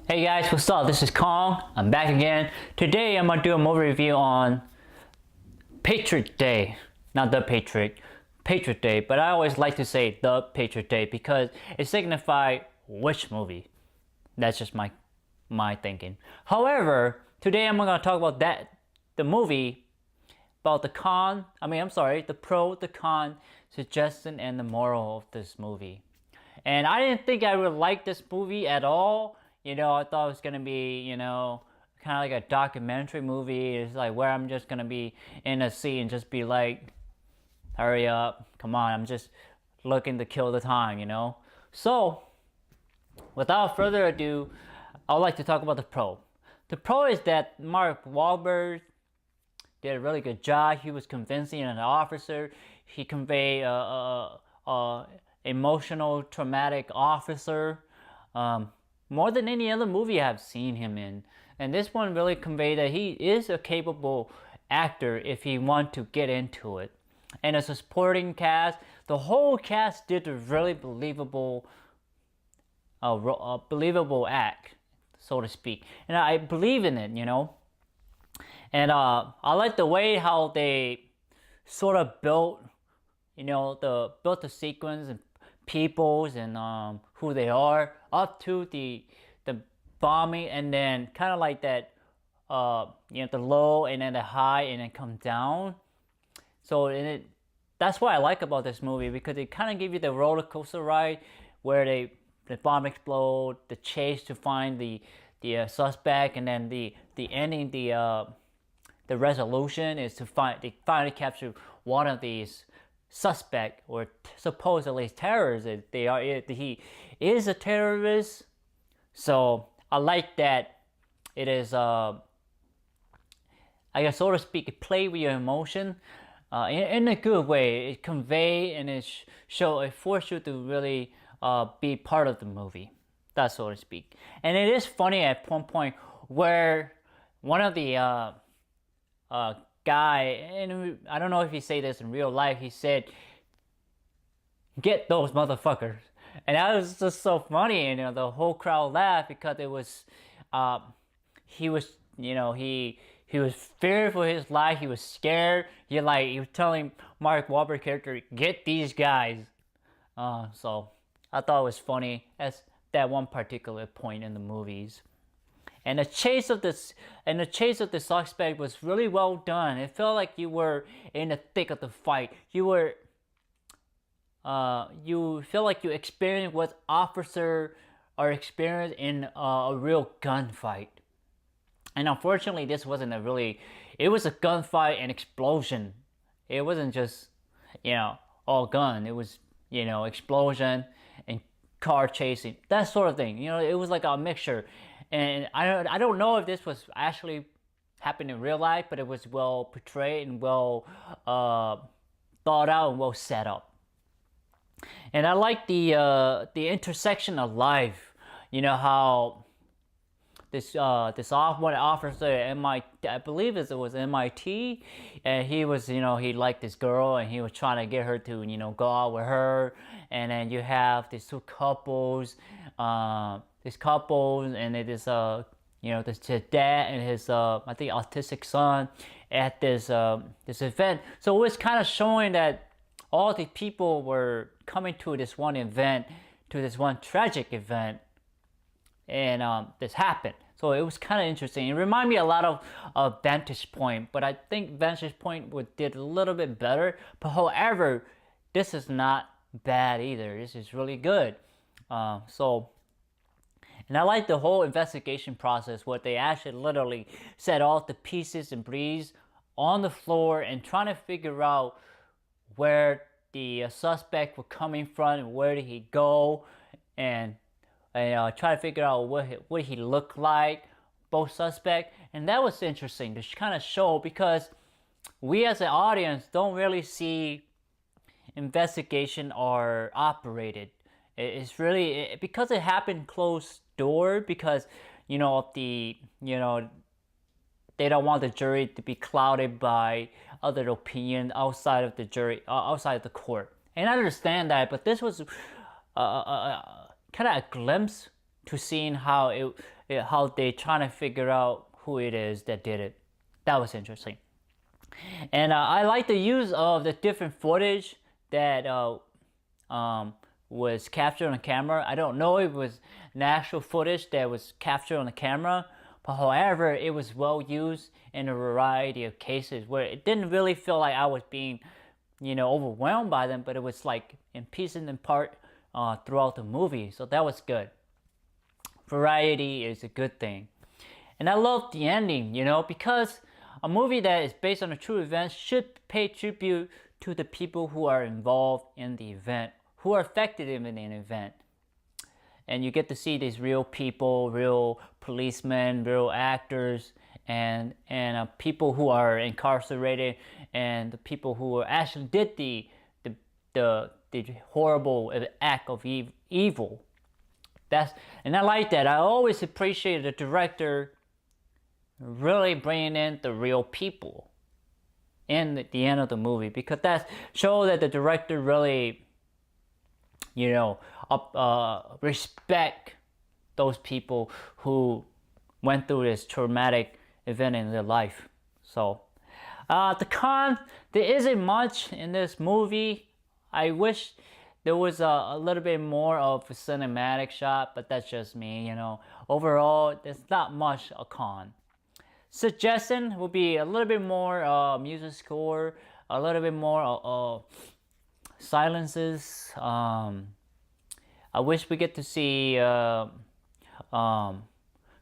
Hey guys, what's up? This is Kong. I'm back again. Today I'm gonna do a movie review on Patriot Day. Not the Patriot, Patriot Day, but I always like to say the Patriot Day because it signifies which movie. That's just my thinking. However, today I'm gonna talk about the movie, about the the pro, the con, suggestion, and the moral of this movie. And I didn't think I would like this movie at all. I thought it was gonna be, kind of like a documentary movie. It's like where I'm just gonna be in a seat and just be like, hurry up, come on, I'm just looking to kill the time. So, without further ado, I would like to talk about the pro. The pro is that Mark Wahlberg did a really good job. He was convincing an officer. He conveyed a emotional, traumatic officer. More than any other movie I've seen him in. And this one really conveyed that he is a capable actor if he wants to get into it. And as a supporting cast, the whole cast did a really believable act, so to speak. And I believe in it, And I like the way how they sort of built, built the sequence and peoples and who they are up to the bombing, and then kind of like that the low and then the high and then come down. So that's what I like about this movie, because it kind of give you the roller coaster ride where the bomb explode, the chase to find the suspect, and then the ending, the resolution is they finally capture one of these suspect, or supposedly terrorist. He is a terrorist. So I like that it is I guess, so to speak, it play with your emotion in a good way. It convey and it force you to really be part of the movie, that so to speak. And it is funny at one point where one of the guy, and I don't know if he say this in real life, he said, "Get those motherfuckers," and that was just so funny. And the whole crowd laughed because it was, he was, he was feared for his life. He was scared. He was telling Mark Wahlberg character, "Get these guys." So I thought it was funny as that one particular point in the movies. And the chase of the suspect was really well done. It felt like you were in the thick of the fight. You feel like you experienced what officer are experienced in a real gunfight. And unfortunately, this wasn't it was a gunfight and explosion. It wasn't just, all gun. It was, explosion and car chasing, that sort of thing. It was like a mixture. And I don't know if this was actually happened in real life, but it was well portrayed and well thought out and well set up. And I like the intersection of life. How this one officer at MIT, I believe it was MIT, and he was, he liked this girl and he was trying to get her to, go out with her. And then you have these two couples, and it is his dad and his I think autistic son at this event. So it was kind of showing that all the people were coming to this one event, to this one tragic event, and this happened. So it was kind of interesting. It reminded me a lot of Vantage Point, but I think Vantage Point did a little bit better. But however, this is not bad either. This is really good. And I like the whole investigation process where they actually literally set all the pieces and breeze on the floor and trying to figure out where the suspect was coming from and where did he go, and try to figure out what he looked like, both suspect. And that was interesting to kind of show, because we as an audience don't really see investigation or operated. It's really because it happened closed door, because of the they don't want the jury to be clouded by other opinion outside of the jury, outside of the court. And I understand that, but this was kind of a glimpse to seeing how how they trying to figure out who it is that did it. That was interesting. And I like the use of the different footage that was captured on camera. I don't know if it was an actual footage that was captured on the camera, but however, it was well used in a variety of cases where it didn't really feel like I was being, overwhelmed by them, but it was like in pieces and part throughout the movie. So that was good. Variety is a good thing. And I love the ending, because a movie that is based on a true event should pay tribute to the people who are involved in the event, who are affected in an event. And you get to see these real people, real policemen, real actors, and people who are incarcerated, and the people who actually did the horrible act of evil. And I like that. I always appreciate the director really bringing in the real people in the end of the movie, because that shows that the director really, respect those people who went through this traumatic event in their life. So, the con, there isn't much in this movie. I wish there was a little bit more of a cinematic shot, but that's just me, Overall, there's not much a con. Suggestion would be a little bit more music score, a little bit more silences. I wish we get to see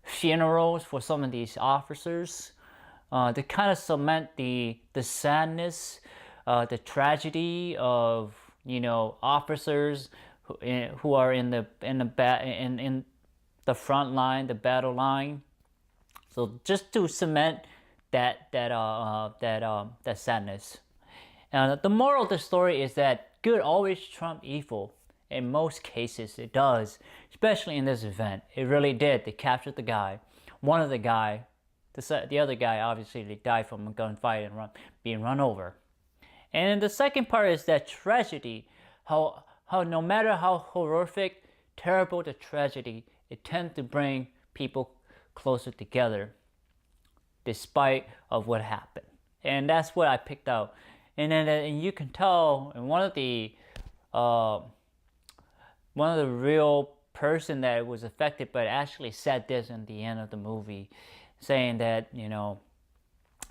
funerals for some of these officers to kind of cement the sadness, the tragedy of officers who are in the front line, the battle line. So just to cement that sadness. The moral of the story is that good always trumps evil. In most cases, it does, especially in this event. It really did. They captured the guy. One of the guy, the other guy, obviously, they died from a gunfight and being run over. And the second part is that tragedy. How no matter how horrific, terrible the tragedy, it tends to bring people closer together despite of what happened. And that's what I picked out. And you can tell in one of the real person that was affected, but actually said this in the end of the movie, saying that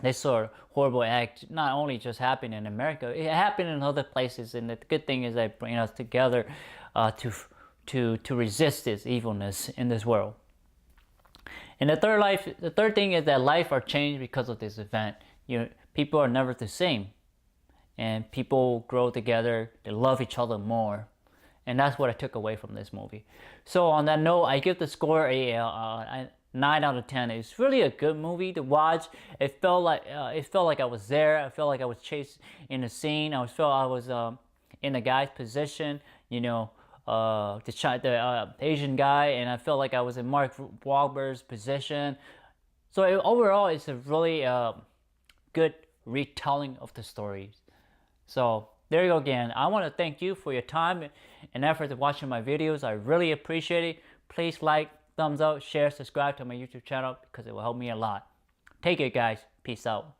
this sort of horrible act not only just happened in America, it happened in other places. And the good thing is that it brings us together to resist this evilness in this world. And the third thing is that life are changed because of this event. People are never the same, and people grow together. They love each other more, and that's what I took away from this movie. So on that note, I give the score a 9 out of 10. It's really a good movie to watch. It felt like I was there. I felt like I was chased in the scene. I was in the guy's position. The Asian guy, and I felt like I was in Mark Wahlberg's position. So overall, it's a really good retelling of the stories. So there you go again. I want to thank you for your time and effort to watching my videos. I really appreciate it. Please like, thumbs up, share, subscribe to my YouTube channel because it will help me a lot. Take it, guys. Peace out.